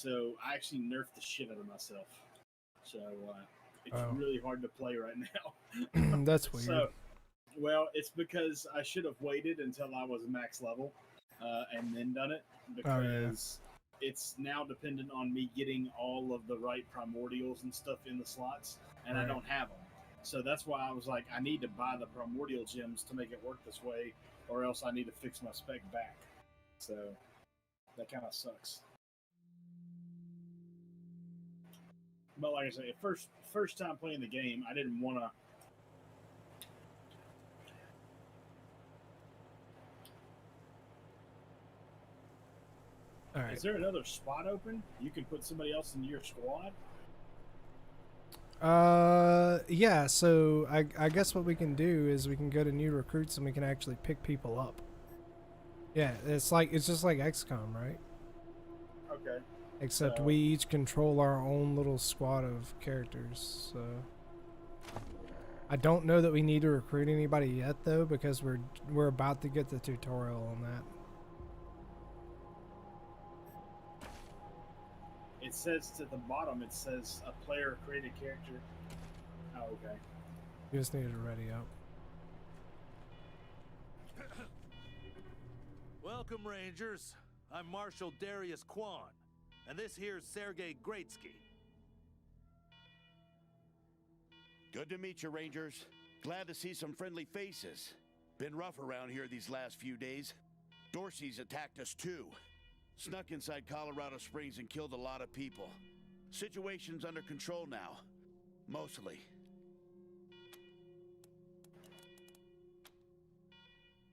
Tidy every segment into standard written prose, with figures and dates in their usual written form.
So I actually nerfed the shit out of myself. So it's Oh. really hard to play right now. That's weird. So, well, it's because I should have waited until I was max level and then done it because it's now dependent on me getting all of the right primordials and stuff in the slots, and I don't have them. So that's why I was like, I need to buy the primordial gems to make it work this way, or else I need to fix my spec back. So that kind of sucks. But like I say, first time playing the game, I didn't want to. All right. Is there another spot open? You can put somebody else in your squad. Yeah. So I guess what we can do is we can go to new recruits and we can actually pick people up. Yeah, it's just like XCOM, right? Okay. Except we each control our own little squad of characters. So I don't know that we need to recruit anybody yet though, because we're about to get the tutorial on that. It says at the bottom, it says a player created character. Oh, okay. You just need to ready up. Welcome, Rangers. I'm Marshal Darius Kwan, and this here's Sergei Greatsky. Good to meet you, Rangers. Glad to see some friendly faces. Been rough around here these last few days. Dorsey's attacked us too. Snuck inside Colorado Springs and killed a lot of people. Situation's under control now. Mostly.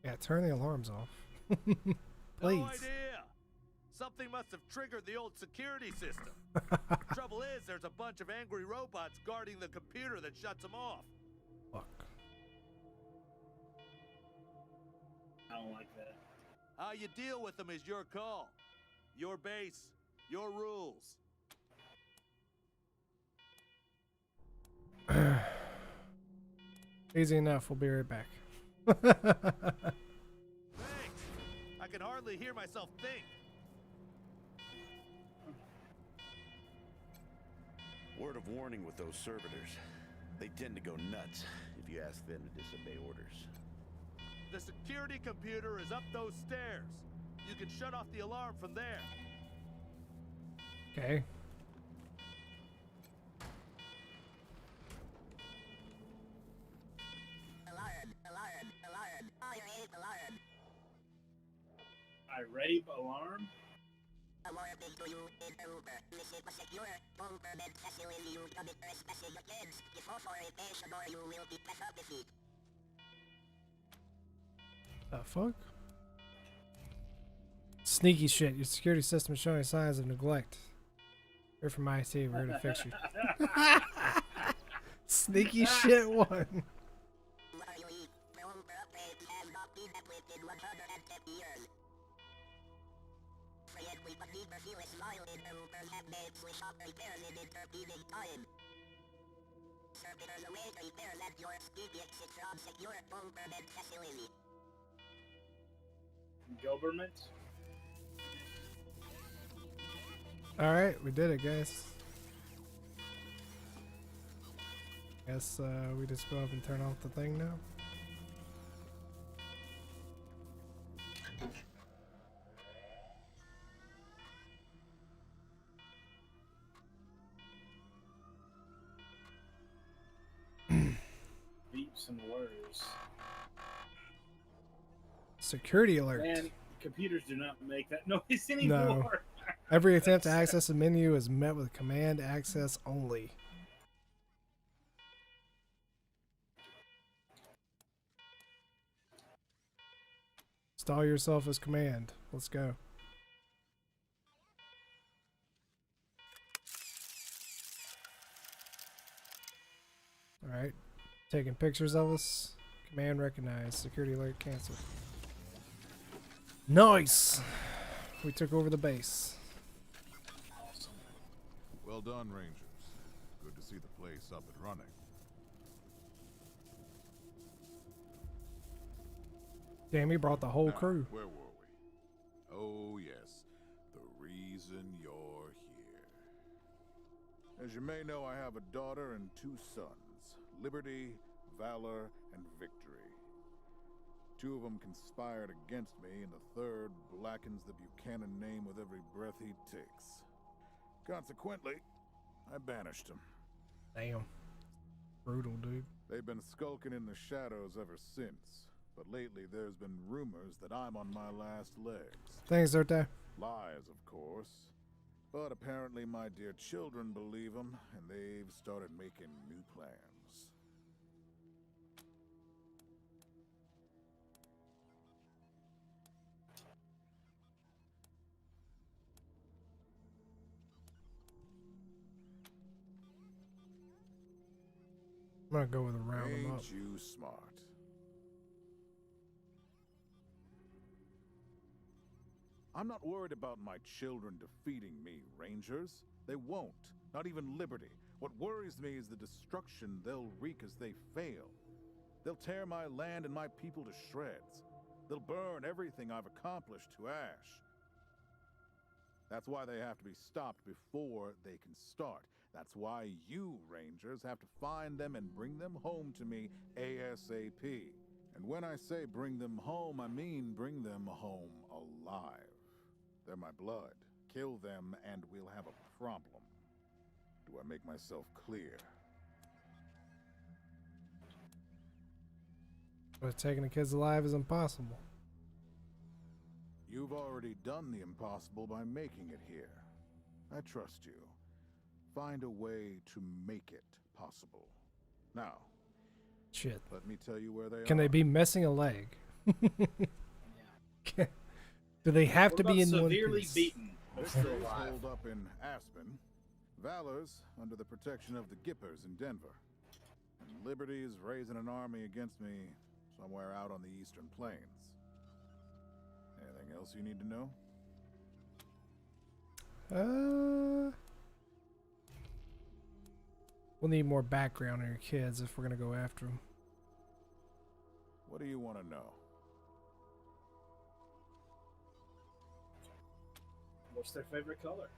Yeah, turn the alarms off. Please. No idea. Something must have triggered the old security system. Trouble is, there's a bunch of angry robots guarding the computer that shuts them off. Fuck. I don't like that. How you deal with them is your call. Your base, your rules. Easy enough. We'll be right back. Thanks. I can hardly hear myself think. Word of warning with those servitors. They tend to go nuts if you ask them to disobey orders. The security computer is up those stairs. You can shut off the alarm from there. Okay. Irate alarm? Warning to you, intruder. Visit a secure bunker bed facility. You commit trespassing against deforestation or you will be penalized. The fuck? Sneaky shit. Your security system is showing signs of neglect. We're from IT. We're here to fix you. Sneaky shit one. Servitors await repairs at your speedy exit from secure bunker bed facility. Government? Alright, we did it, guys. Guess we just go up and turn off the thing now. Beeps and whirs. Security alert. Man, computers do not make that noise anymore. No. Every attempt to access a menu is met with command access only. Install yourself as command. Let's go. Alright. Taking pictures of us. Command recognized. Security alert canceled. Nice! We took over the base. Well done, Rangers. Good to see the place up and running. Damn, he brought the whole Now, crew. where were we? Oh, yes. The reason you're here. As you may know, I have a daughter and 2 sons, Liberty, Valor, and Victory. 2 of them conspired against me, and the 3rd blackens the Buchanan name with every breath he takes. Consequently, I banished him. Damn. Brutal, dude. They've been skulking in the shadows ever since, but lately there's been rumors that I'm on my last legs. Thanks, Zerte. Lies, of course. But apparently my dear children believe them, and they've started making new plans. I'm gonna go with a round them up. Ain't you smart? I'm not worried about my children defeating me, Rangers. They won't. Not even Liberty. What worries me is the destruction they'll wreak as they fail. They'll tear my land and my people to shreds. They'll burn everything I've accomplished to ash. That's why they have to be stopped before they can start. That's why you, Rangers, have to find them and bring them home to me ASAP. And when I say bring them home, I mean bring them home alive. They're my blood. Kill them and we'll have a problem. Do I make myself clear? But taking the kids alive is impossible. You've already done the impossible by making it here. I trust you. Find a way to make it possible. Now, Shit. let me tell you where they are. Can they be missing a leg? Do they have to be in one severely piece? beaten, but still Victory's alive? holed up in Aspen. Valor's under the protection of the Gippers in Denver. And Liberty is raising an army against me somewhere out on the eastern plains. Anything else you need to know? We'll need more background on your kids if we're gonna go after them. What do you want to know? What's their favorite color?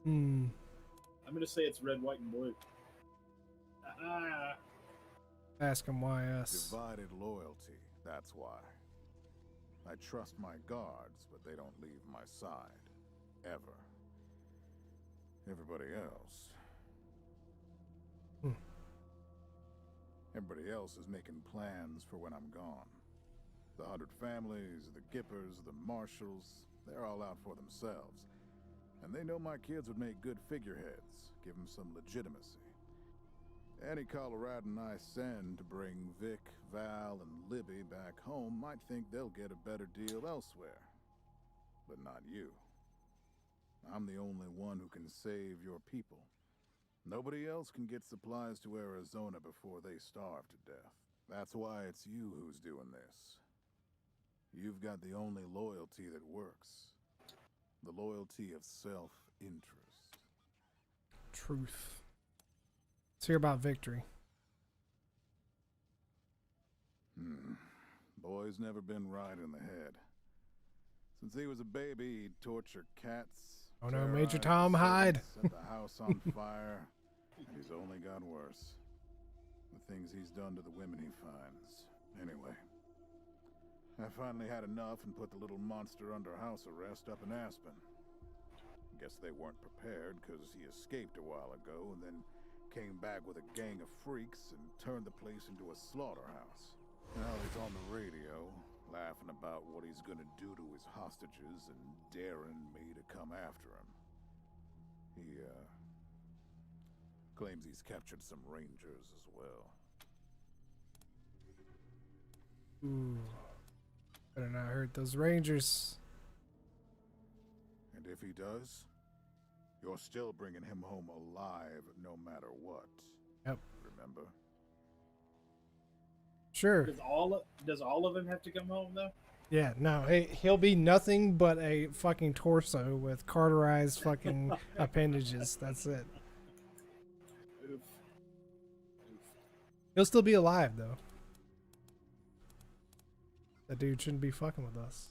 I'm gonna say it's red, white, and blue. Ask them why us. Divided loyalty, that's why. I trust my guards, but they don't leave my side. Ever. Everybody else. Everybody else is making plans for when I'm gone. The 100 families, the Gippers, the Marshalls, they're all out for themselves. And they know my kids would make good figureheads, give them some legitimacy. Any Coloradan I send to bring Vic, Val, and Libby back home might think they'll get a better deal elsewhere. But not you. I'm the only one who can save your people. Nobody else can get supplies to Arizona before they starve to death. That's why it's you who's doing this. You've got the only loyalty that works. The loyalty of self-interest. Truth. Let's hear about Victory. Boy's never been right in the head. Since he was a baby, he'd torture cats. Oh no, terrorize Major the Tom, hide. servants, set the house on fire. And he's only got worse. The things he's done to the women he finds. Anyway. I finally had enough and put the little monster under house arrest up in Aspen. Guess they weren't prepared because he escaped a while ago and then came back with a gang of freaks and turned the place into a slaughterhouse. Now he's on the radio, laughing about what he's gonna do to his hostages and daring me to come after him. He, claims he's captured some rangers as well. Ooh. Better not hurt those Rangers. And if he does, you're still bringing him home alive no matter what. Yep. Remember? Sure. Does all of them have to come home though? Yeah, no, he'll be nothing but a fucking torso with carterized fucking appendages. That's it. Oof. He'll still be alive, though. That dude shouldn't be fucking with us.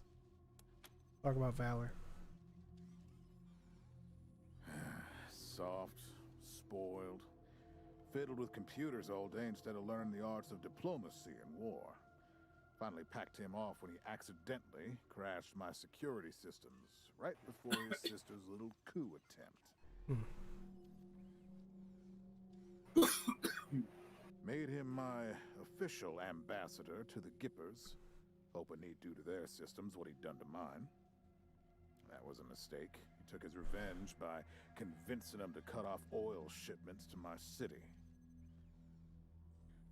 Talk about Valor. soft, spoiled, fiddled with computers all day instead of learning the arts of diplomacy and war. Finally packed him off when he accidentally crashed my security systems right before his sister's little coup attempt. Made him my official ambassador to the Gippers, hoping he'd do to their systems what he'd done to mine. That was a mistake. He took his revenge by convincing them to cut off oil shipments to my city.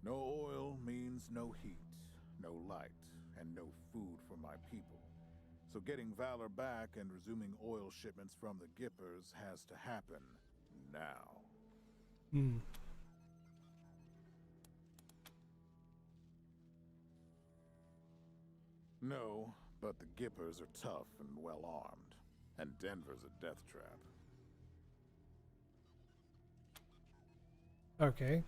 No oil means no heat, no light, and no food for my people. So getting Valor back and resuming oil shipments from the Gippers has to happen now. No, but the Gippers are tough and well-armed, and Denver's a death trap. Okay.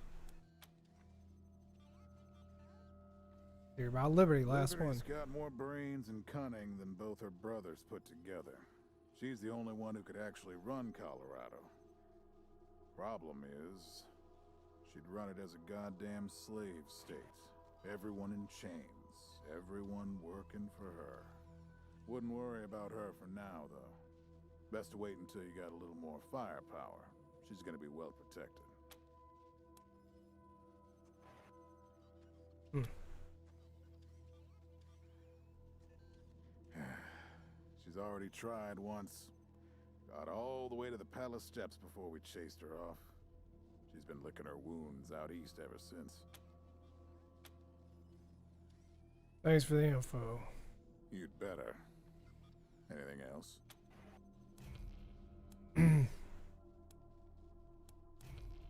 Hear about Liberty, last Liberty's one. got more brains and cunning than both her brothers put together. She's the only one who could actually run Colorado. Problem is, she'd run it as a goddamn slave state. Everyone in chains, everyone working for her. Wouldn't worry about her for now, though. Best to wait until you got a little more firepower. She's gonna be well protected. She's already tried once. Got all the way to the palace steps before we chased her off. She's been licking her wounds out east ever since. Thanks for the info. You'd better. Anything else? I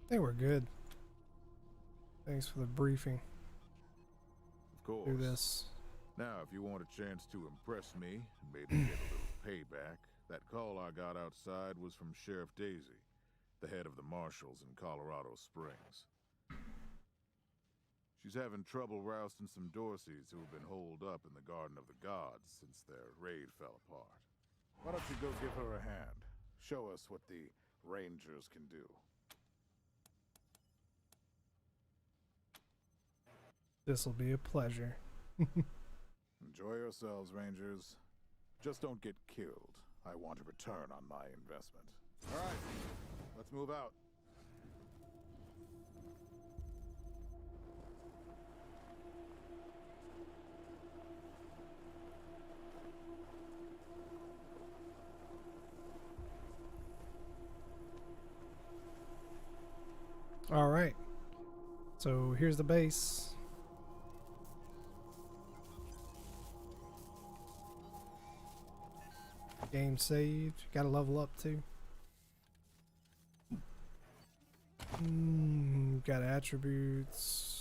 think we're good. Thanks for the briefing. Of course. Do this. Now, if you want a chance to impress me, and maybe get a little payback, that call I got outside was from Sheriff Daisy, the head of the marshals in Colorado Springs. She's having trouble rousting some Dorseys who have been holed up in the Garden of the Gods since their raid fell apart. Why don't you go give her a hand? Show us what the Rangers can do. This'll be a pleasure. Enjoy yourselves, Rangers. Just don't get killed. I want a return on my investment. All right, let's move out. All right. So here's the base. Game saved. Gotta level up too. Got attributes.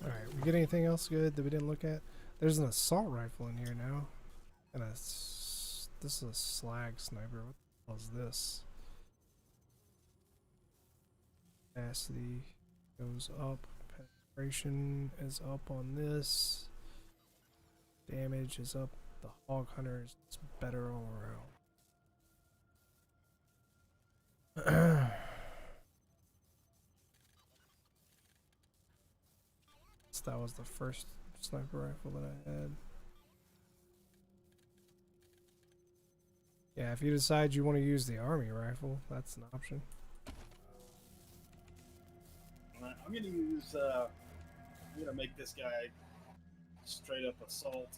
Alright, we get anything else good that we didn't look at? There's an assault rifle in here now. And this is a slag sniper. What the hell is this? Capacity goes up. Penetration is up on this. Damage is up. The Hog Hunter is better all around. That was the first sniper rifle that I had. Yeah, if you decide you want to use the army rifle, that's an option. I'm gonna use. I'm gonna make this guy straight up assault.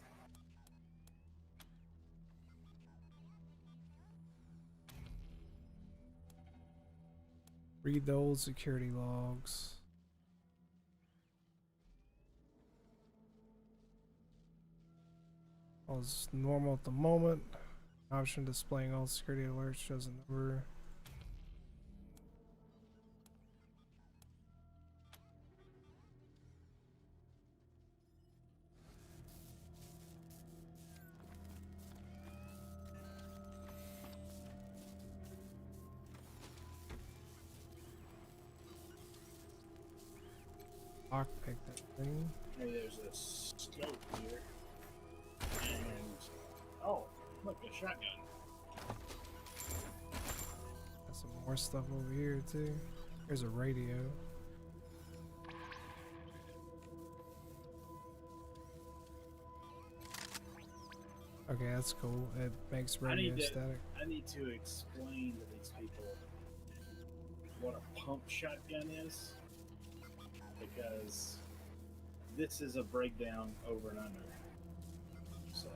Read the old security logs. All is normal at the moment. Option displaying all security alerts shows a number. lockpick that thing. Hey, there's a scope here. And oh, look, a shotgun. Got some more stuff over here too. There's a radio. Okay, that's cool. It makes radio static. I need to explain to these people what a pump shotgun is, because this is a breakdown over and under. So,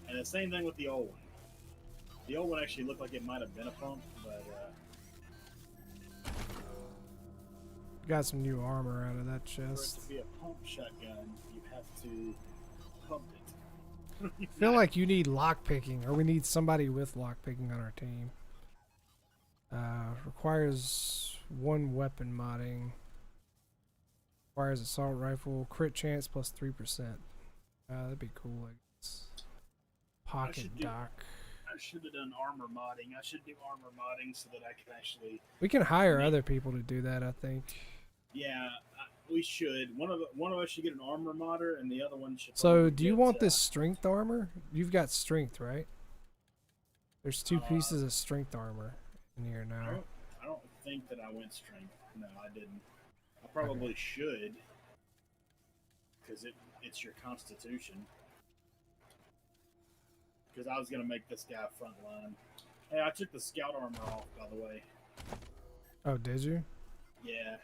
and the same thing with the old one. The old one actually looked like it might have been a pump, but Got some new armor out of that for it chest. to be a pump shotgun, you have to pump it. I feel like you need lockpicking, or we need somebody with lockpicking on our team. Requires 1 weapon modding. Requires assault rifle, crit chance plus 3%. That'd be cool, I guess. Pocket dock. I should have done armor modding. I should do armor modding so that I can actually. We can hire other people to do that, I think. Yeah, we should. One of us should get an armor modder, and the other one should. So, probably do you get, want this strength armor? You've got strength, right? There's 2 pieces of strength armor in here now. I don't think that I went strength. No, I didn't. I probably should, because it's your constitution. Because I was gonna make this guy front line. Hey, I took the scout armor off, by the way. Oh, did you? Yeah.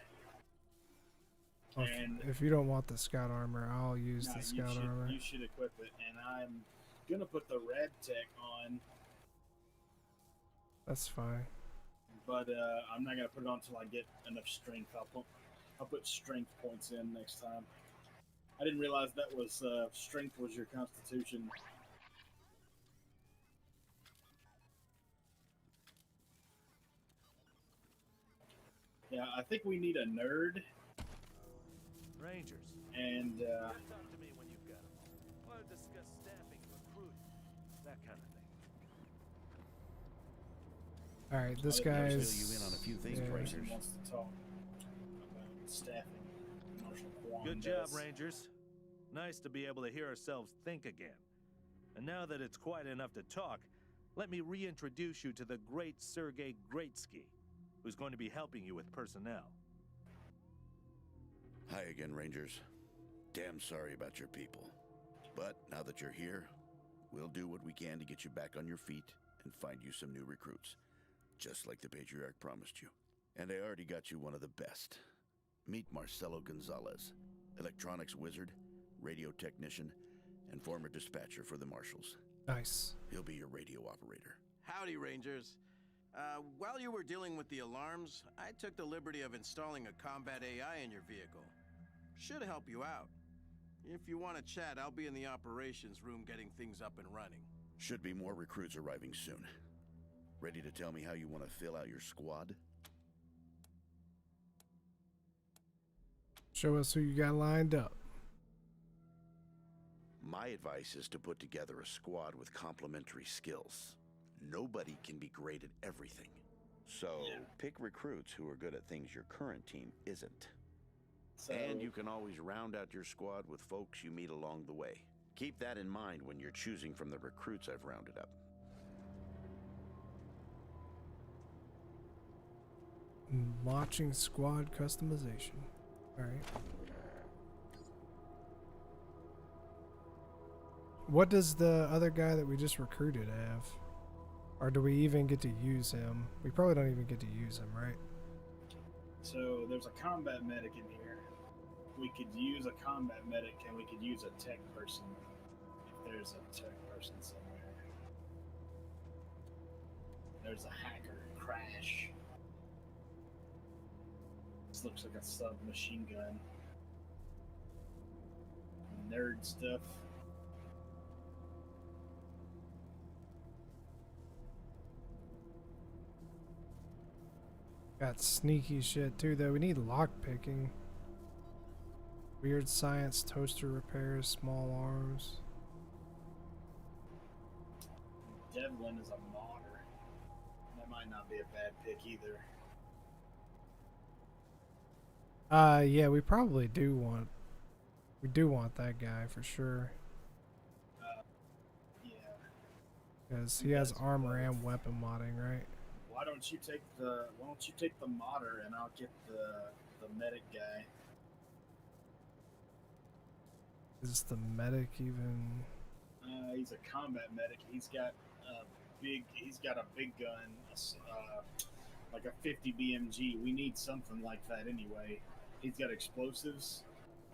Well, And if you don't want the scout armor, I'll use the scout armor. You should equip it, and I'm gonna put the red tech on, That's fine. but I'm not gonna put it on until I get enough strength. I'll put strength points in next time. I didn't realize that was strength was your constitution. Yeah, I think we need a nerd Rangers. and Talk to me when you've got them. Want to discuss staffing, recruiting, that kind of thing. All right, this I'll guy fill is. you in on a few things, yeah. Rangers. person wants to talk about staffing. Marshal Kwan Good job, does. Rangers. Nice to be able to hear ourselves think again. And now that it's quiet enough to talk, let me reintroduce you to the great Sergei Greatsky, who's going to be helping you with personnel. Hi again, Rangers. Damn sorry about your people. But now that you're here, we'll do what we can to get you back on your feet and find you some new recruits. Just like the Patriarch promised you. And I already got you one of the best. Meet Marcelo Gonzalez, electronics wizard, radio technician, and former dispatcher for the Marshals. Nice. He'll be your radio operator. Howdy, Rangers. While you were dealing with the alarms, I took the liberty of installing a combat AI in your vehicle. Should help you out. If you want to chat, I'll be in the operations room getting things up and running. Should be more recruits arriving soon. Ready to tell me how you want to fill out your squad? Show us who you got lined up. My advice is to put together a squad with complementary skills. Nobody can be great at everything. So pick recruits who are good at things your current team isn't. So, And you can always round out your squad with folks you meet along the way. Keep that in mind when you're choosing from the recruits I've rounded up. Launching squad customization. All right. What does the other guy that we just recruited have? Or do we even get to use him? We probably don't even get to use him, right? So there's a combat medic in here. We could use a combat medic, and we could use a tech person if there's a tech person somewhere. There's a hacker, Crash. This looks like a submachine gun. Nerd stuff. Got sneaky shit too, though. We need lock picking. Weird science, toaster repairs, small arms. Devlin is a modder. That might not be a bad pick either. Yeah, we probably do want. We do want that guy for sure. Yeah. Because he has Yes, armor both. and weapon modding, right? Why don't you take the modder and I'll get the medic guy. Is the medic even? He's a combat medic. He's got a big gun, like a 50 BMG. We need something like that anyway. He's got explosives.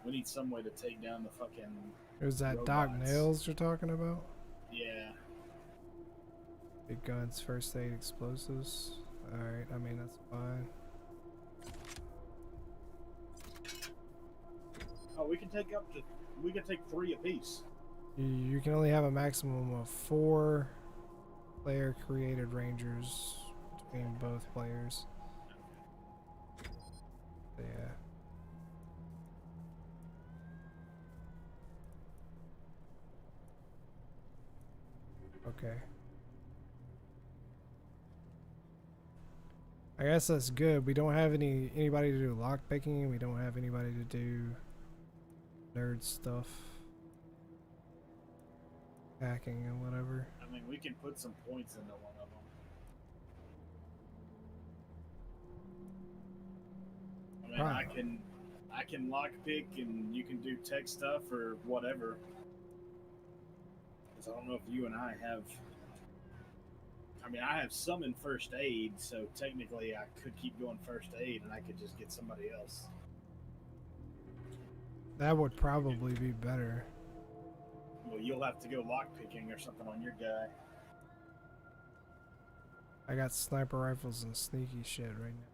We need some way to take down the fucking Is that robots. Doc Nails you're talking about? Yeah. Big guns, first aid, explosives. Alright, I mean, that's fine. Oh, we can take 3 apiece. You can only have a maximum of 4 player created rangers between both players. Yeah. Okay. I guess that's good. We don't have anybody to do lockpicking. We don't have anybody to do nerd stuff, hacking and whatever. I mean, we can put some points into one of them. I mean, Right. I can lockpick and you can do tech stuff or whatever. Because I don't know if you and I have. I mean, I have some in first aid, so technically I could keep going first aid and I could just get somebody else. That would probably be better. Well, you'll have to go lockpicking or something on your guy. I got sniper rifles and sneaky shit right now.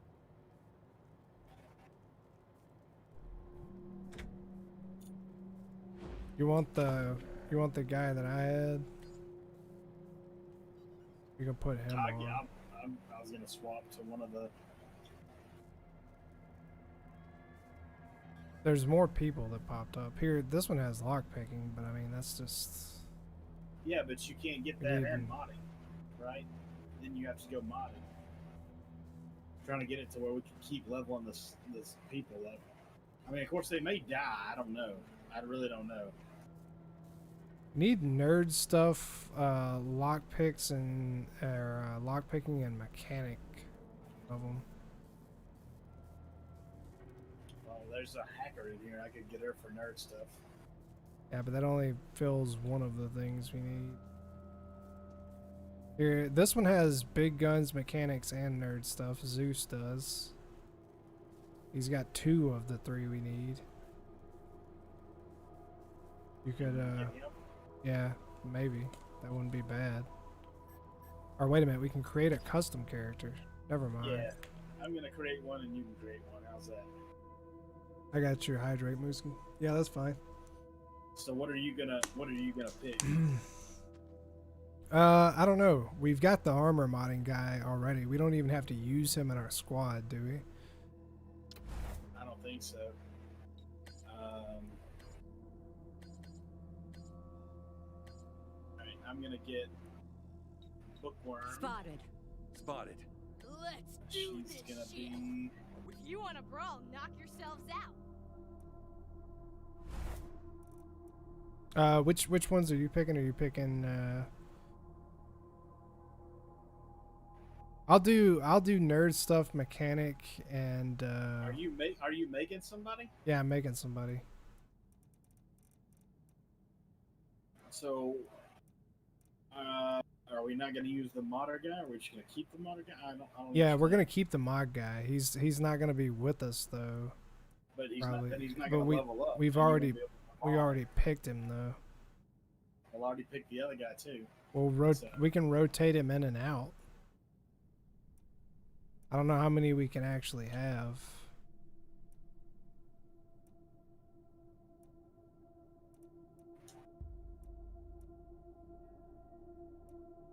You want the guy that I had? You can put him on. Yeah, I was gonna swap to one of the. There's more people that popped up here. This one has lockpicking, but I mean that's just. Yeah, but you can't get that and modding, right? Then you have to go modding. Trying to get it to where we can keep leveling this people up. I mean, of course they may die. I don't know. I really don't know. Need nerd stuff, lockpicks and lockpicking and mechanic of them. Well, there's a hacker in here. I could get her for nerd stuff. Yeah, but that only fills one of the things we need. Here, this one has big guns, mechanics, and nerd stuff. Zeus does. He's got 2 of the 3 we need. You could, yeah, maybe. That wouldn't be bad. Or wait a minute, we can create a custom character. Never mind. Yeah, I'm gonna create one and you can create one. How's that? I got your hydrate, Moosky. Yeah, that's fine. So what are you gonna pick? I don't know. We've got the armor modding guy already. We don't even have to use him in our squad, do we? I don't think so. Alright, I'm gonna get Bookworm. Spotted. Spotted. Let's do She's this gonna shit. be. If you want to brawl, knock yourselves out. Which ones are you picking? Are you picking I'll do nerd stuff, mechanic, and Are you making somebody? yeah, I'm making somebody. So, are we not gonna use the modder guy? Or are we just gonna keep the modder guy? I don't Yeah, we're understand. gonna keep the mod guy. He's not gonna be with us though. But he's probably. not But gonna we- level up. we've Then he already- won't be able to We mod. already picked him though. We'll already pick the other guy too. So- We can rotate him in and out. I don't know how many we can actually have.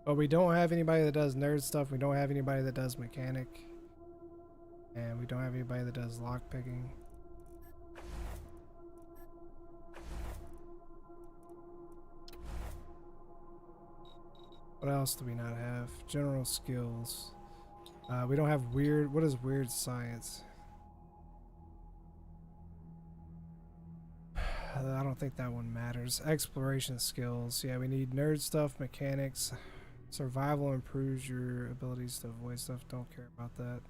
But we don't have anybody that does nerd stuff. We don't have anybody that does mechanic. And we don't have anybody that does lockpicking. What else do we not have? General skills. We don't have weird. What is weird science? I don't think that one matters. Exploration skills. Yeah, we need nerd stuff, mechanics. Survival improves your abilities to avoid stuff. Don't care about that.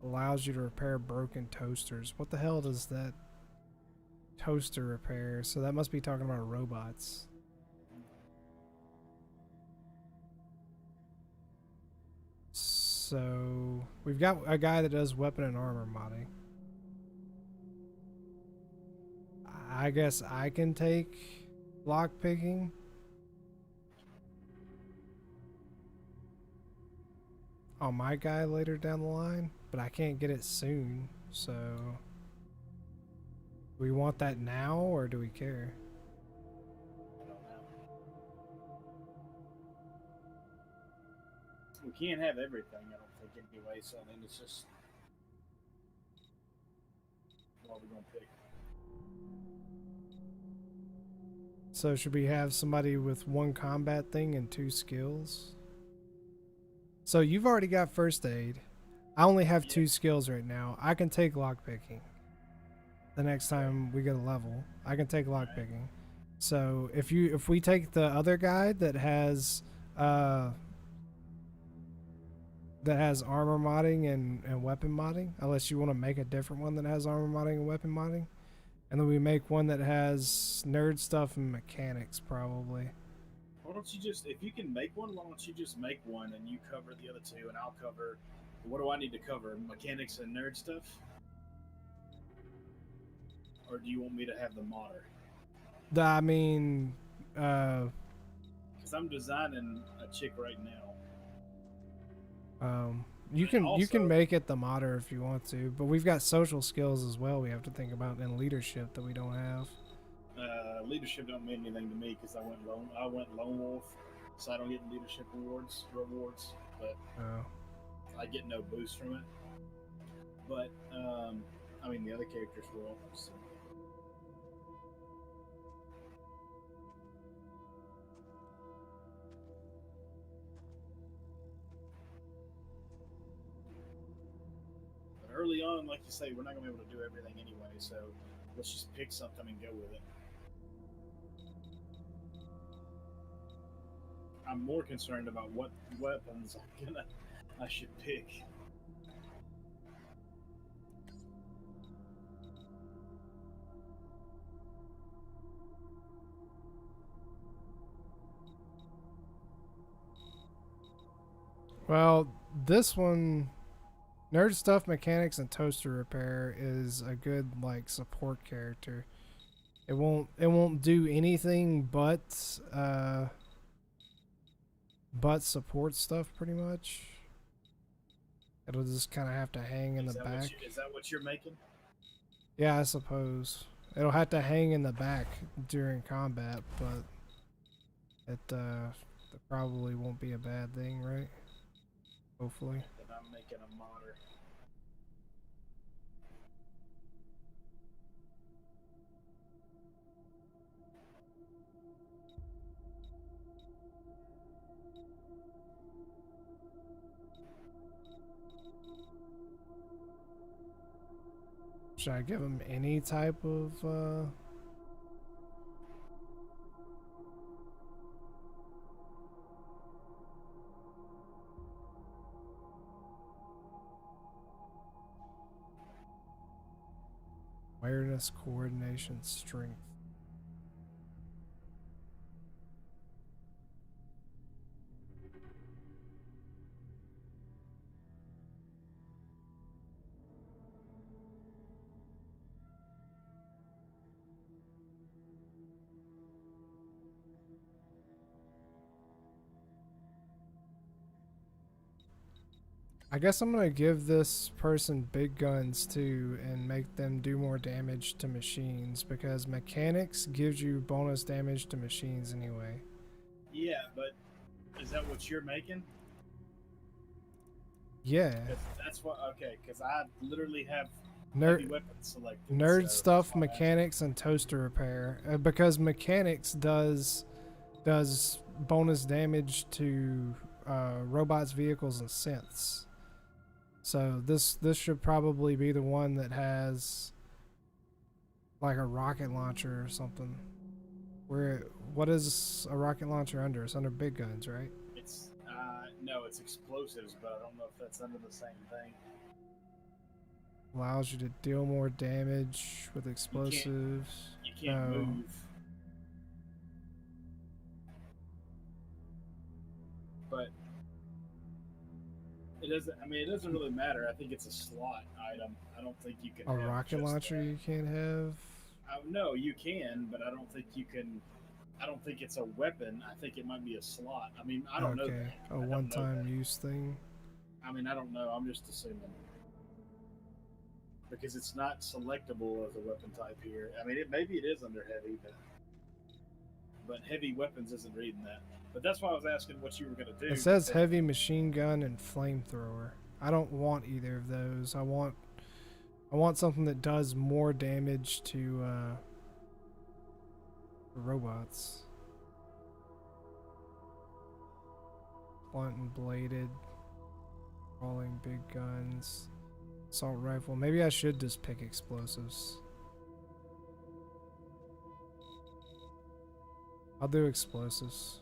Allows you to repair broken toasters. What the hell does that toaster repair? So that must be talking about robots. So we've got a guy that does weapon and armor modding. I guess I can take lock picking. On my guy later down the line, but I can't get it soon, so do we want that now or do we care? I don't know. We can't have everything, I don't think, anyway, so then it's just what are we gonna pick? So should we have somebody with one combat thing and 2 skills? So you've already got first aid. I only have 2 skills right now. I can take lockpicking. The next time we get a level, I can take lockpicking. So if we take the other guy that has armor modding and weapon modding, unless you want to make a different one that has armor modding and weapon modding, and then we make one that has nerd stuff and mechanics probably. Why don't you just, if you can make one, why don't you just make one and you cover the other 2 and I'll cover, what do I need to cover? Mechanics and nerd stuff? Or do you want me to have the modder? I mean, Because I'm designing a chick right now. you can also, make it the modder if you want to, but we've got social skills as well we have to think about, and leadership that we don't have. Leadership don't mean anything to me because I went lone wolf, so I don't get leadership rewards, but I get no boost from it. But I mean the other characters will. So. But early on, like you say, we're not gonna be able to do everything anyway, so let's just pick something and go with it. I'm more concerned about what weapons I should pick. Well, this one, nerd stuff, mechanics, and toaster repair is a good like support character. It won't do anything but support stuff pretty much. It'll just kind of have to hang in the back. Is that what you're making? Yeah, I suppose it'll have to hang in the back during combat, but it probably won't be a bad thing, right? Hopefully. Then I'm making a modder. Should I give him any type of awareness, coordination, strength? I guess I'm gonna give this person big guns too and make them do more damage to machines, because mechanics gives you bonus damage to machines anyway. Yeah, but is that what you're making? Yeah. That's what. Okay, because I literally have Nerd heavy weapons selected. nerd so stuff, that's why I asked. mechanics, and toaster repair. Because mechanics does bonus damage to robots, vehicles, and synths. So this should probably be the one that has Like a rocket launcher or something. What is a rocket launcher under? It's under big guns, right? It's no, it's explosives, but I don't know if that's under the same thing. Allows you to deal more damage with explosives. You can't No. move. But it doesn't. I mean, it doesn't really matter. I think it's a slot item. I don't think you can. A have rocket just launcher that. you can't have. No, you can, but I don't think you can. I don't think it's a weapon. I think it might be a slot. I mean, I don't know. Okay, That. a I don't know one-time that. use thing. I mean, I don't know. I'm just assuming because it's not selectable as a weapon type here. I mean, maybe it is under heavy, but heavy weapons isn't reading that. But that's why I was asking what you were going to do. It says heavy machine gun and flamethrower. I don't want either of those. I want something that does more damage to robots. Blunt and bladed, crawling big guns, assault rifle. Maybe I should just pick explosives. I'll do explosives.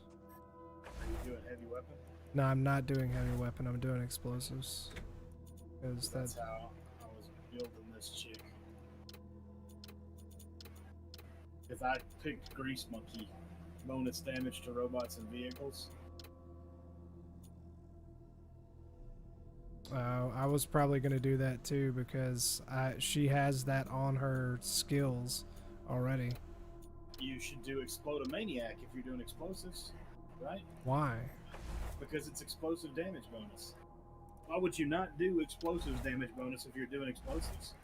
Are you doing heavy weapon? No, I'm not doing heavy weapon. I'm doing explosives. Because That's that. how I was building this chick. Because I picked Grease Monkey, bonus damage to robots and vehicles. I was probably gonna do that too because she has that on her skills already. You should do Explode-A-Maniac if you're doing explosives, right? Why? Because it's explosive damage bonus. Why would you not do explosives damage bonus if you're doing explosives?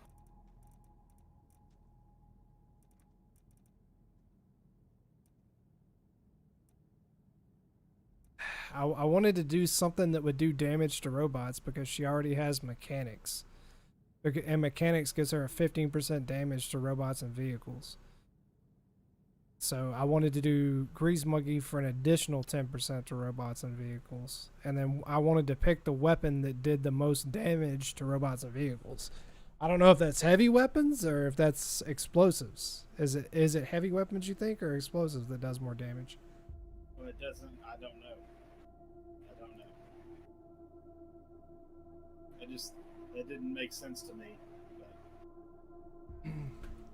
I wanted to do something that would do damage to robots because she already has mechanics. And mechanics gives her a 15% damage to robots and vehicles. So I wanted to do Grease Monkey for an additional 10% to robots and vehicles. And then I wanted to pick the weapon that did the most damage to robots and vehicles. I don't know if that's heavy weapons or if that's explosives. Is it heavy weapons you think or explosives that does more damage? Well, it doesn't. I don't know. It didn't make sense to me. But.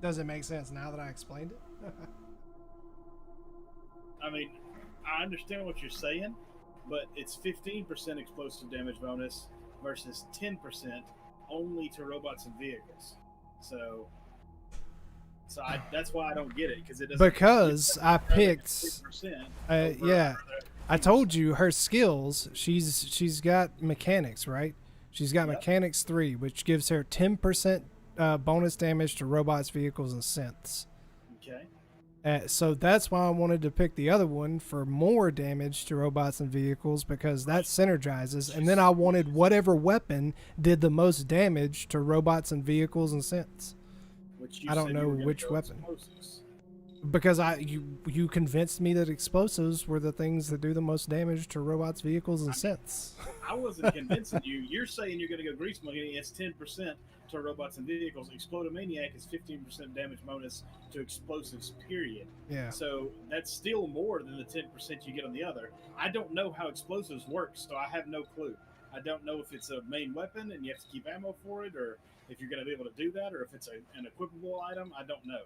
Does it make sense now that I explained it? I mean, I understand what you're saying, but it's 15% explosive damage bonus versus 10% only to robots and vehicles. So that's why I don't get it because it doesn't. Because I picked. 6% Yeah, I told you her skills. She's got mechanics, right? She's got mechanics 3, which gives her 10% bonus damage to robots, vehicles, and synths. Okay. So that's why I wanted to pick the other one for more damage to robots and vehicles because that synergizes. And then I wanted whatever weapon did the most damage to robots and vehicles and synths. I don't know which weapon. Explosives. Because you convinced me that explosives were the things that do the most damage to robots, vehicles, and synths. I wasn't convincing you. You're saying you're going to go Grease Monkey. It's 10% to robots and vehicles. Explode-A-Maniac is 15% damage bonus to explosives, period. Yeah. So that's still more than the 10% you get on the other. I don't know how explosives work, so I have no clue. I don't know if it's a main weapon and you have to keep ammo for it, or if you're going to be able to do that, or if it's an equipable item. I don't know.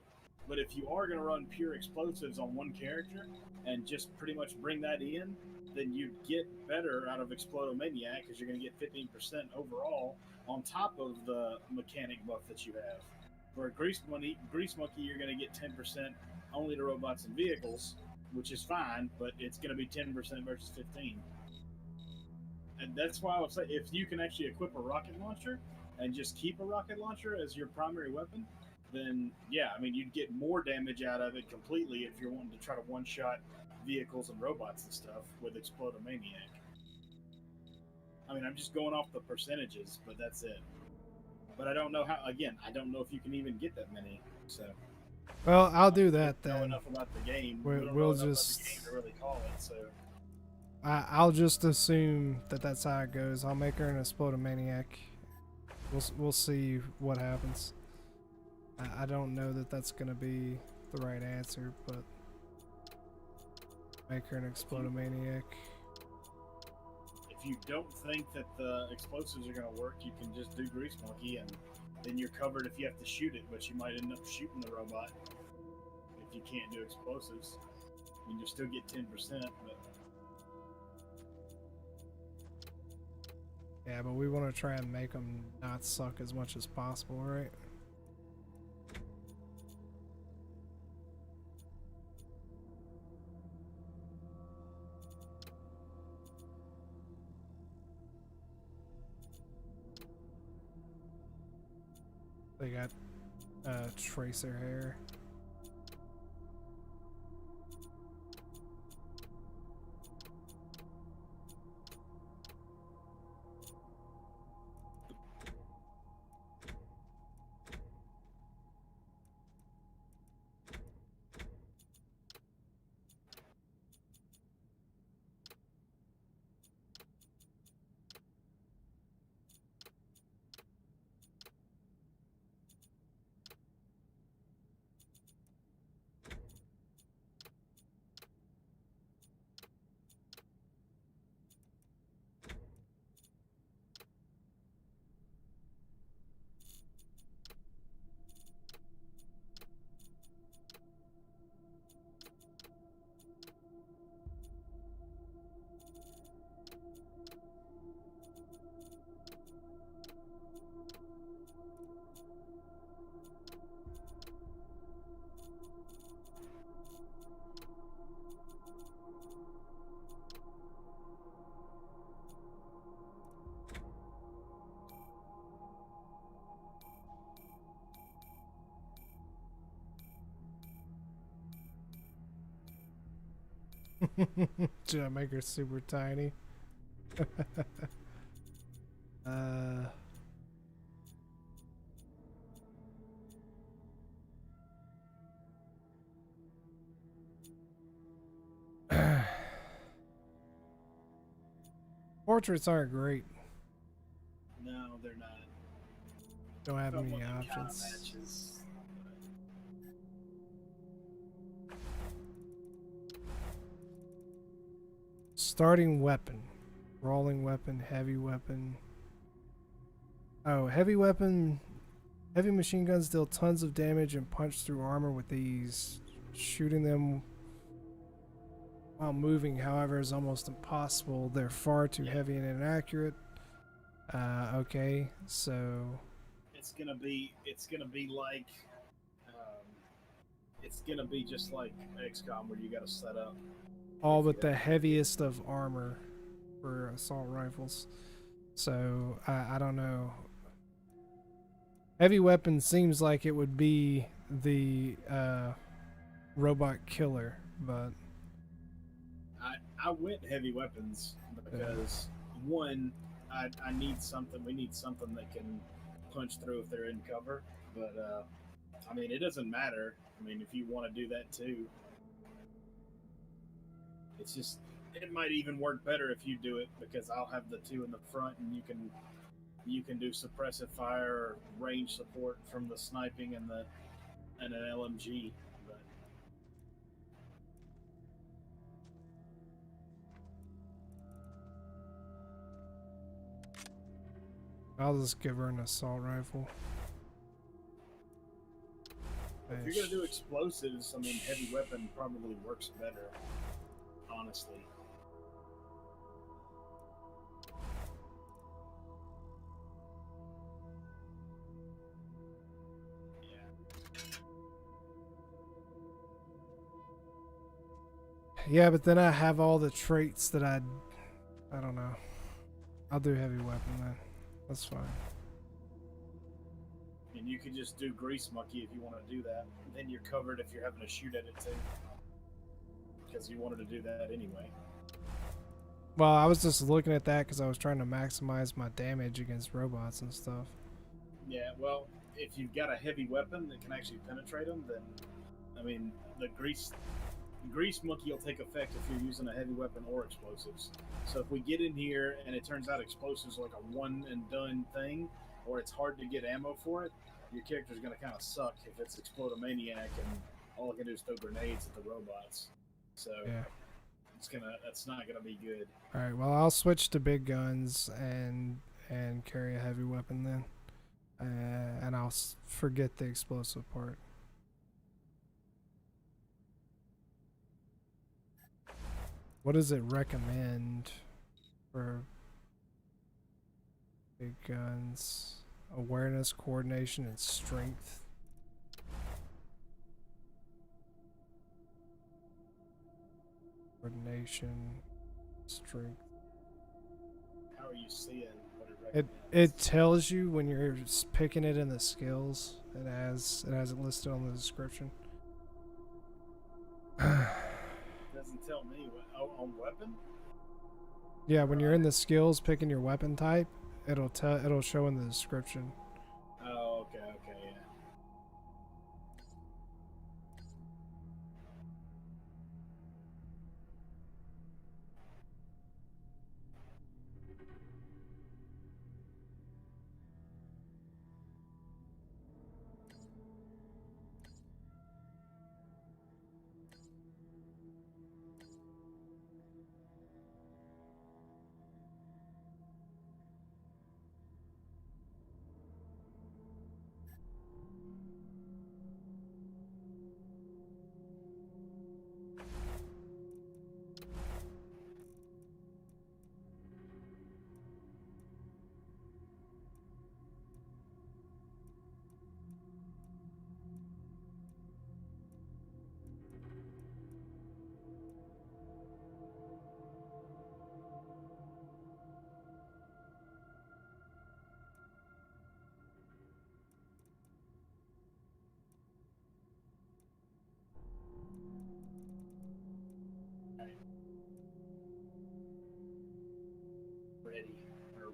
But if you are going to run pure explosives on one character and just pretty much bring that in, then you get better out of Explode-A-Maniac because you're going to get 15% overall on top of the mechanic buff that you have. For Grease Monkey, you're going to get 10% only to robots and vehicles, which is fine, but it's going to be 10% versus 15. And that's why I would say if you can actually equip a rocket launcher and just keep a rocket launcher as your primary weapon, then yeah, I mean, you'd get more damage out of it completely if you're wanting to try to one-shot vehicles and robots and stuff with Explode-A-Maniac. I mean, I'm just going off the percentages, but that's it. But I don't know how, again, I don't know if you can even get that many, so. Well, I'll do that I don't know then. enough about the game. We'll We don't know enough just- about the game to really call it, so. I'll just assume that that's how it goes. I'll make her an Explode-A-Maniac. We'll see what happens. I don't know that that's gonna be the right answer, but make her an explodomaniac. If you don't think that the explosives are going to work, you can just do Grease Monkey, and then you're covered if you have to shoot it, but you might end up shooting the robot if you can't do explosives. I mean, you still get 10%, but... Yeah, but we want to try and make them not suck as much as possible, right? They got tracer hair. Should I make her super tiny? Portraits aren't great. No, they're not. Don't have Don't any want them kinda options. matches. Starting weapon. Rolling weapon, heavy weapon. Oh, heavy weapon. Heavy machine guns deal tons of damage and punch through armor with ease. Shooting them while moving, however, is almost impossible. They're far too heavy and inaccurate. Okay, so It's gonna be like, it's gonna be just like XCOM where you gotta set up. all but the heaviest of armor for assault rifles. So I don't know. Heavy weapon seems like it would be the robot killer, but I went heavy weapons because one, I need something. We need something that can punch through if they're in cover. But I mean, it doesn't matter. I mean, if you want to do that too, it's just it might even work better if you do it because I'll have the two in the front and you can do suppressive fire or range support from the sniping and an LMG. But I'll just give her an assault rifle. if you're gonna do explosives, I mean, heavy weapon probably works better. Honestly. Yeah, but then I have all the traits that I don't know. I'll do heavy weapon then. That's fine. And you can just do Grease Monkey if you want to do that. And then you're covered if you're having to shoot at it too. Because you wanted to do that anyway. Well, I was just looking at that because I was trying to maximize my damage against robots and stuff. Yeah, well, if you've got a heavy weapon that can actually penetrate them, then, I mean, the Grease Monkey will take effect if you're using a heavy weapon or explosives. So if we get in here and it turns out explosives are like a one and done thing, or it's hard to get ammo for it, your character's gonna kind of suck if it's Explodamaniac and all I can do is throw grenades at the robots. So Yeah. that's not gonna be good. All right. Well, I'll switch to big guns and carry a heavy weapon then, and I'll forget the explosive part. What does it recommend for big guns? Awareness, coordination, and strength. Coordination, strength. How are you seeing what it It recommends? tells you when you're picking it in the skills. It has it listed on the description. It doesn't tell me on weapon. Yeah, when you're in the skills picking your weapon type, it'll show in the description. Oh, okay, yeah.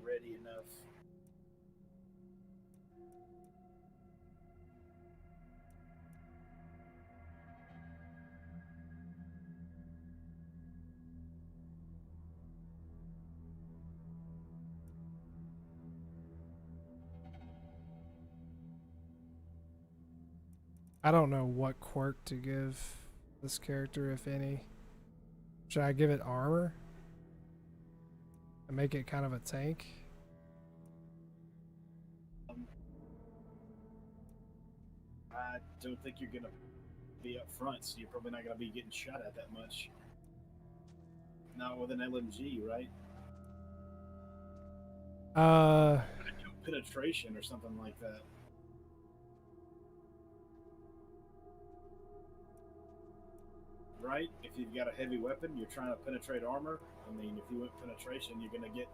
Ready enough. I don't know what quirk to give this character, if any. Should I give it armor? And make it kind of a tank? I don't think you're gonna be up front, so you're probably not gonna be getting shot at that much. Not with an LMG, right? Penetration or something like that. Right? If you've got a heavy weapon, you're trying to penetrate armor. I mean, if you went penetration, you're gonna get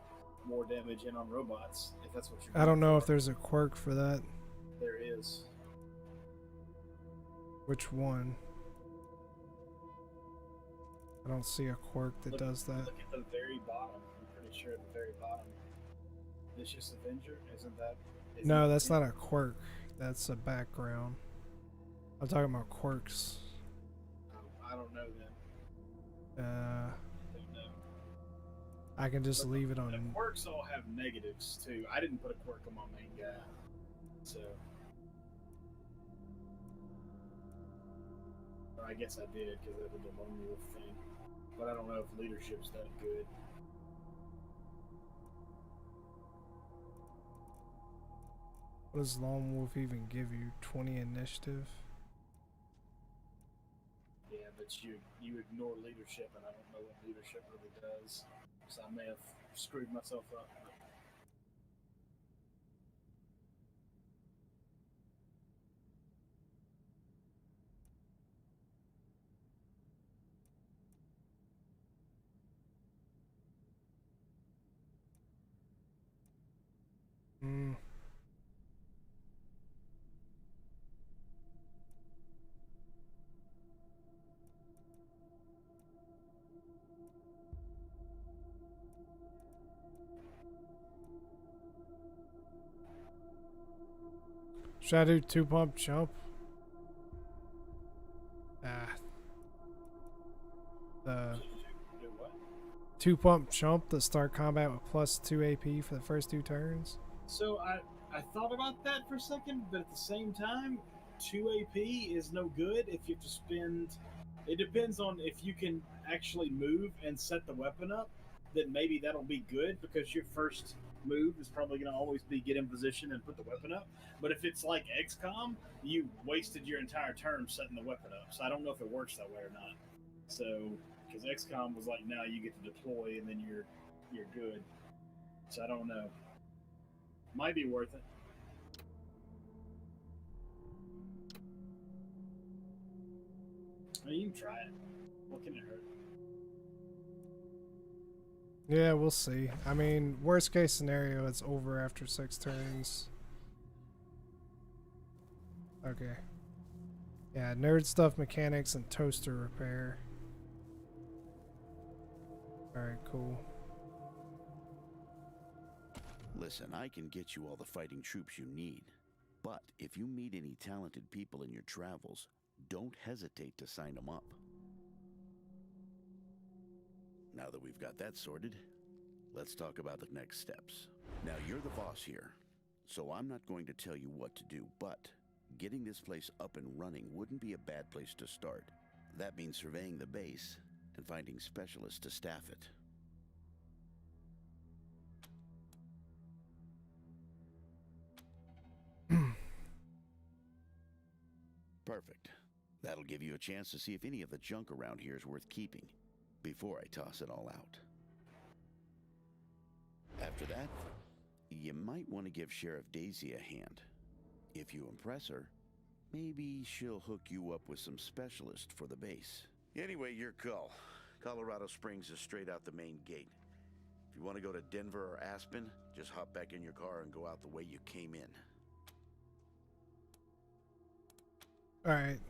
more damage in on robots. If that's what you're. I don't know if there's a quirk for that. There is. Which one? I don't see a quirk that does that. Look at the very bottom. I'm pretty sure at the very bottom. Vicious Avenger, isn't that? No, that's not a quirk. That's a background. I'm talking about quirks. I don't know then. Don't know. I can just leave it on. The quirks all have negatives too. I didn't put a quirk on my main guy, so. Or I guess I did because I did the lone wolf thing, but I don't know if leadership's that good. What does Lone Wolf even give you? 20 initiative? Yeah, but you ignore leadership, and I don't know what leadership really does. So I may have screwed myself up. Hmm. Should I do 2-pump jump? The Do what? 2-pump jump to start combat with +2 AP for the first 2 turns. So I thought about that for a second, but at the same time, 2 AP is no good if you have to spend. It depends on if you can actually move and set the weapon up. Then maybe that'll be good because your first move is probably going to always be get in position and put the weapon up. But if it's like XCOM, you wasted your entire turn setting the weapon up. So I don't know if it works that way or not. So because XCOM was like, now you get to deploy and then you're good. So I don't know. Might be worth it. I mean, you can try it. What can it hurt? Yeah, we'll see. I mean, worst case scenario, it's over after 6 turns. Okay. Yeah, nerd stuff, mechanics, and toaster repair. Alright, cool. Listen, I can get you all the fighting troops you need. But if you meet any talented people in your travels, don't hesitate to sign them up. Now that we've got that sorted, let's talk about the next steps. Now, you're the boss here, so I'm not going to tell you what to do, but getting this place up and running wouldn't be a bad place to start. That means surveying the base and finding specialists to staff it. Perfect. That'll give you a chance to see if any of the junk around here is worth keeping before I toss it all out. After that, you might want to give Sheriff Daisy a hand. If you impress her, maybe she'll hook you up with some specialists for the base. Anyway, your call. Colorado Springs is straight out the main gate. If you want to go to Denver or Aspen, just hop back in your car and go out the way you came in. Alright.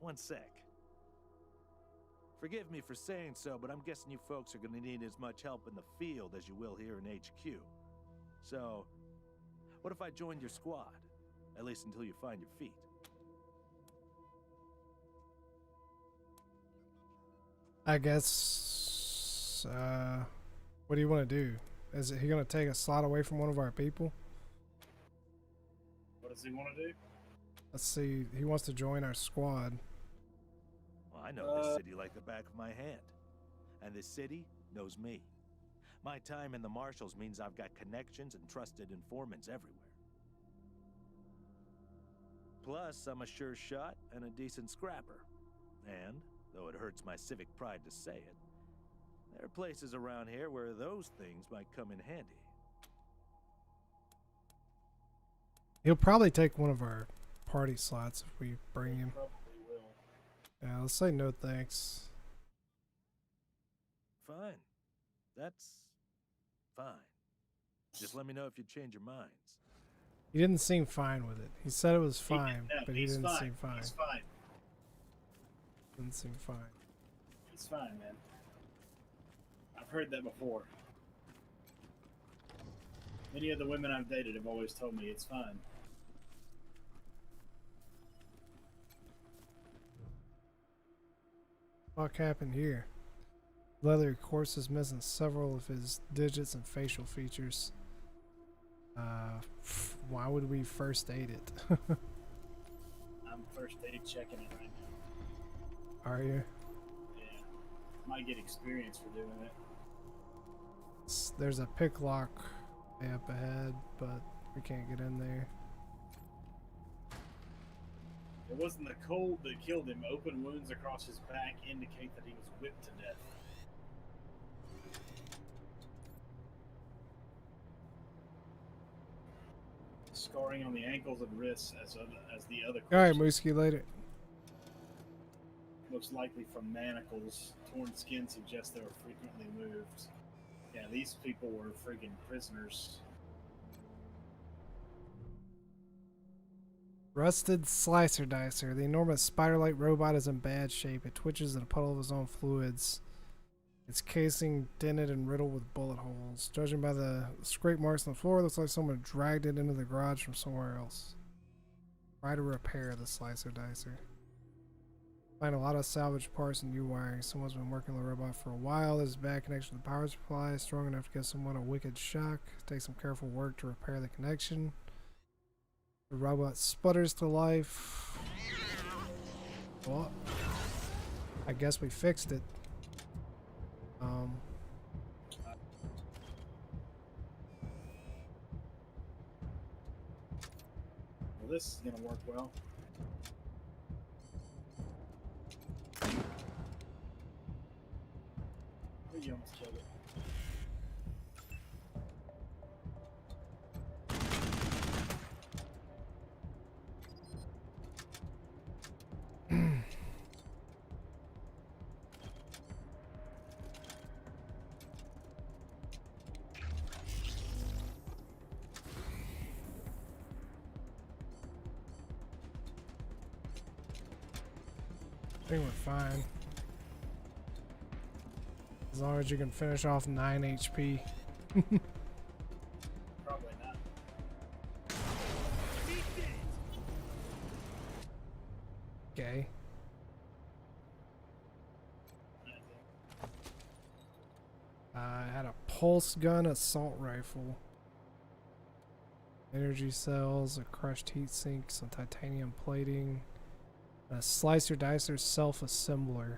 One sec. Forgive me for saying so, but I'm guessing you folks are going to need as much help in the field as you will here in HQ. So, what if I joined your squad? At least until you find your feet. I guess, what do you want to do? Is he going to take a slot away from one of our people? What does he want to do? Let's see. He wants to join our squad. Well, I know this city like the back of my hand. And this city knows me. My time in the Marshals means I've got connections and trusted informants everywhere. Plus, I'm a sure shot and a decent scrapper. And, though it hurts my civic pride to say it, there are places around here where those things might come in handy. He'll probably take one of our party slots if we bring him. Probably will. Yeah, let's say no thanks. Fine. That's fine. Just let me know if you change your minds. He didn't seem fine with it. He said it was fine, but he didn't fine. seem fine. He's fine. Didn't seem fine. He's fine, man. I've heard that before. Many of the women I've dated have always told me it's fine. What happened here? Leather corpse is missing several of his digits and facial features. Why would we first aid it? I'm first aid checking it right now. Are you? Yeah. Might get experience for doing it. There's a pick lock way up ahead, but we can't get in there. It wasn't the cold that killed him. Open wounds across his back indicate that he was whipped to death. Scarring on the ankles and wrists as the other. Alright, Mooski, later. Most likely from manacles. Torn skin suggests they were frequently moved. Yeah, these people were freaking prisoners. Rusted Slicer Dicer. The enormous spider-like robot is in bad shape. It twitches in a puddle of its own fluids. Its casing dented and riddled with bullet holes. Judging by the scrape marks on the floor, it looks like someone dragged it into the garage from somewhere else. Try to repair the Slicer Dicer. Find a lot of salvage parts and new wiring. Someone's been working on the robot for a while. This bad connection to the power supply is strong enough to give someone a wicked shock. Take some careful work to repair the connection. The robot sputters to life. Well, I guess we fixed it. Well, this is gonna work well. Oh, you almost killed it. I think we're fine. As long as you can finish off 9 HP. Probably not. Okay. I had a pulse gun assault rifle. Energy cells, a crushed heat sink, some titanium plating, a slicer dicer self-assembler.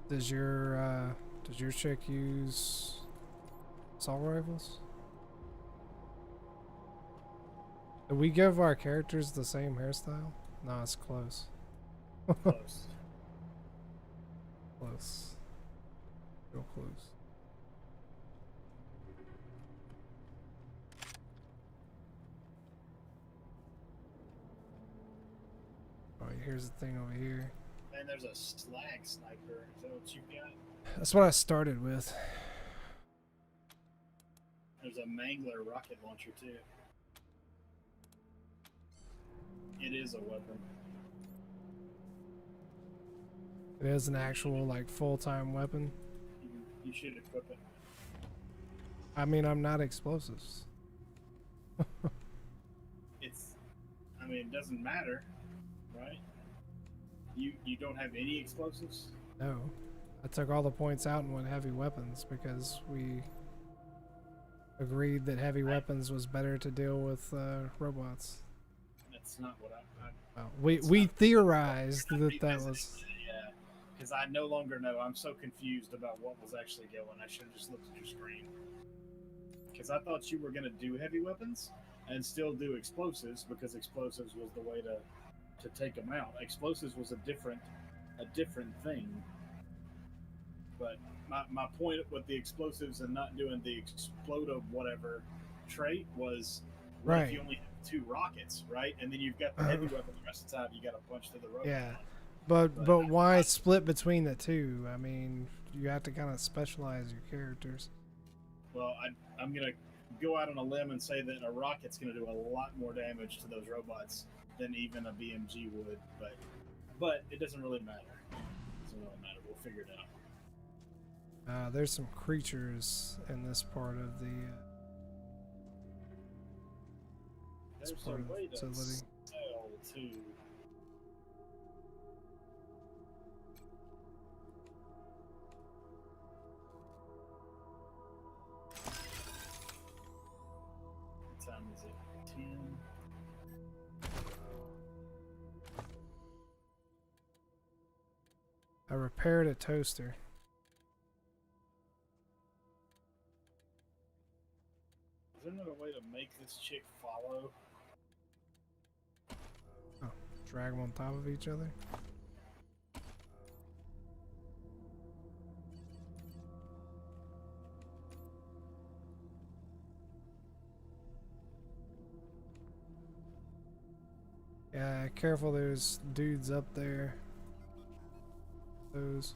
Does your chick use assault rifles? Did we give our characters the same hairstyle? No, it's close. Close. Close. Real close. Oh, here's the thing over here. And there's a slag sniper. Is that what you got? That's what I started with. There's a Mangler rocket launcher too. It is a weapon. It is an actual, like, full-time weapon. You should equip it. I mean, I'm not explosives. I mean, it doesn't matter, right? You don't have any explosives? No. I took all the points out and went heavy weapons because we agreed that heavy weapons was better to deal with robots. That's not what We theorized that was... Yeah, because I no longer know. I'm so confused about what was actually going. I should have just looked at your screen. Because I thought you were going to do heavy weapons and still do explosives, because explosives was the way to take them out. Explosives was a different thing. But my point with the explosives and not doing the explosive whatever trait was, what if you only have 2 rockets, right? And then you've got the heavy weapon the rest of the time. You got to punch through the robot. Yeah, but why split between the two? I mean, you have to kind of specialize your characters. Well, I'm gonna go out on a limb and say that a rocket's gonna do a lot more damage to those robots than even a BMG would. But it doesn't really matter. It doesn't really matter. We'll figure it out. There's some creatures in this part of the There's part a of the way to facility. sell too. What time is it? 10. I repaired a toaster. Is there another way to make this chick follow? Oh, drag them on top of each other. Yeah, careful, there's dudes up there. Those.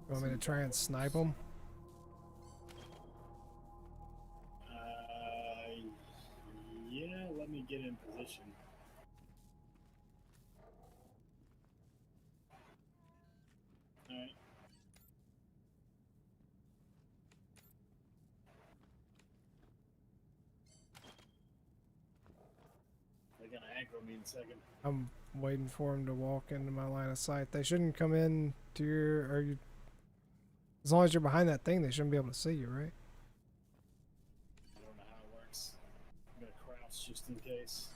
You want me to try and snipe them? Yeah, let me get in position. Alright. for me in a second. I'm waiting for them to walk into my line of sight. They shouldn't come in to your, or you, as long as you're behind that thing, they shouldn't be able to see you, right? I don't know how it works. I'm gonna crouch just in case.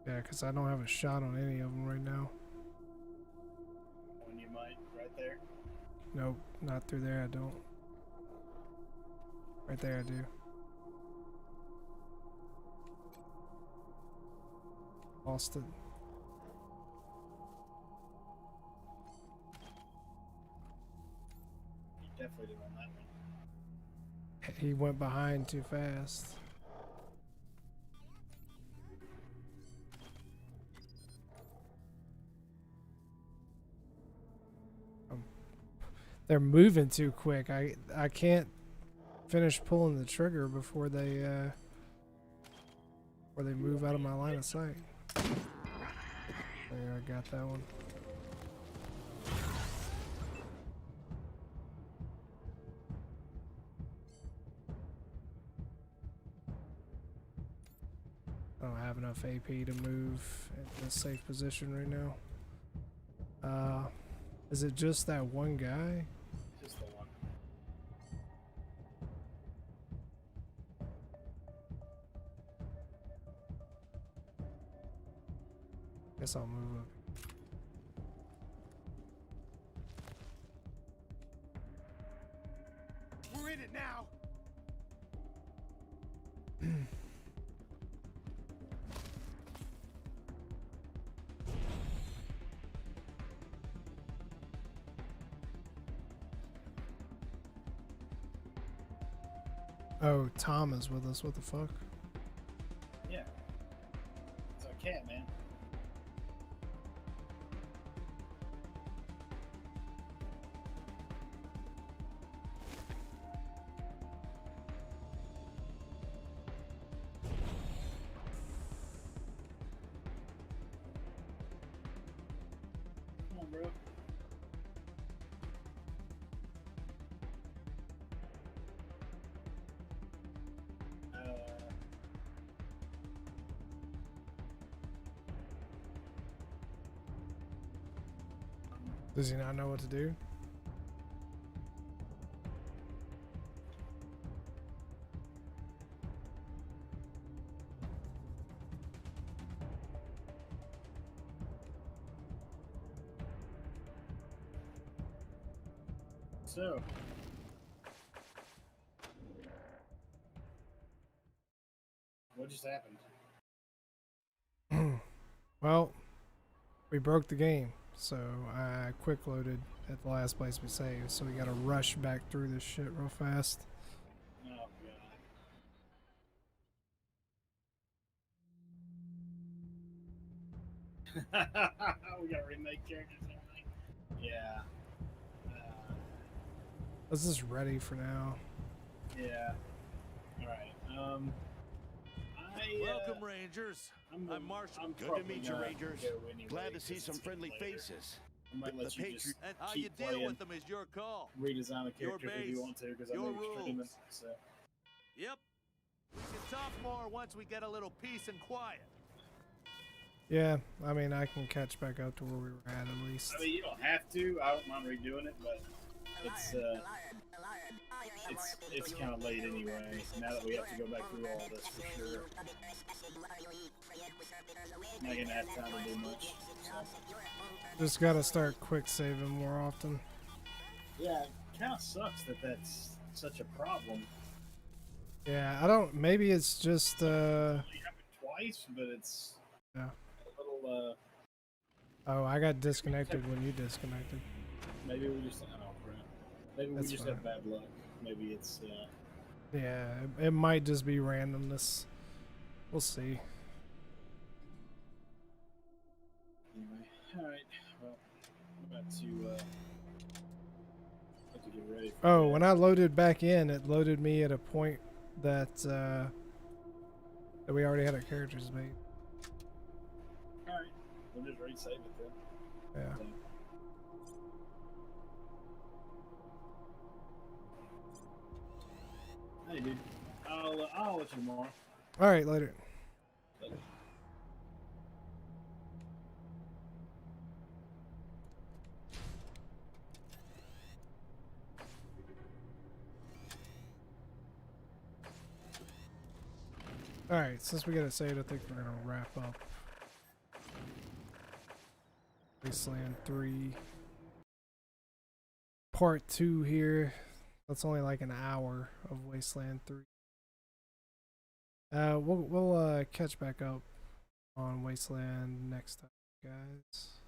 Yeah, because I don't have a shot on any of them right now. One you might, right there. Nope, not through there, I don't. Right there, I do. Lost it. You definitely didn't want that one. He went behind too fast. They're moving too quick. I can't finish pulling the trigger before they move out of my line of sight. There, I got that one. I don't have enough AP to move in a safe position right now. Is it just that one guy? Just the one. Guess I'll move up. We're in it now. Oh, Tom is with us. What the fuck? Yeah. It's our cat, man. Come on, bro. Does he not know what to do? So. What just happened? Well, we broke the game, so I quick loaded at the last place we saved, so we gotta rush back through this shit real fast. Oh, God. We gotta remake characters and everything. Yeah. Let's just ready for now. Yeah. Alright. Welcome, Rangers. I'm Marshall. Good to meet you, Rangers. Glad to see some friendly faces. I might let you just And how keep you deal playing, with them is your call. redesign the Your character if you base, want to, because I know your you're streaming. rules. So. Yep. We can talk more once we get a little peace and quiet. Yeah, I mean, I can catch back up to where we were at least. I mean, you don't have to. I don't mind redoing it, but it's kind of late anyway. Now that we have to go back through all this for sure. I'm not gonna have time to do much. So. Just gotta start quick saving more often. Yeah, it kind of sucks that that's such a problem. Yeah, I don't. Maybe it's just. It happened twice, but it's Yeah. a little. Oh, I got disconnected when you disconnected. Maybe we just. Oh crap. Maybe That's we just fine. have bad luck. Maybe it's. Yeah, it might just be randomness. We'll see. Anyway, all right. Well, I'm about to get ready. For Oh, bed. when I loaded back in, it loaded me at a point that that we already had our characters made. All right. We'll just resave it then. Yeah. So. dude. I'll let you tomorrow. All right, later. Later. All right, since we got it saved, I think we're gonna wrap up Wasteland 3 Part 2 here. That's only like an hour of Wasteland 3. We'll catch back up on Wasteland next time, guys.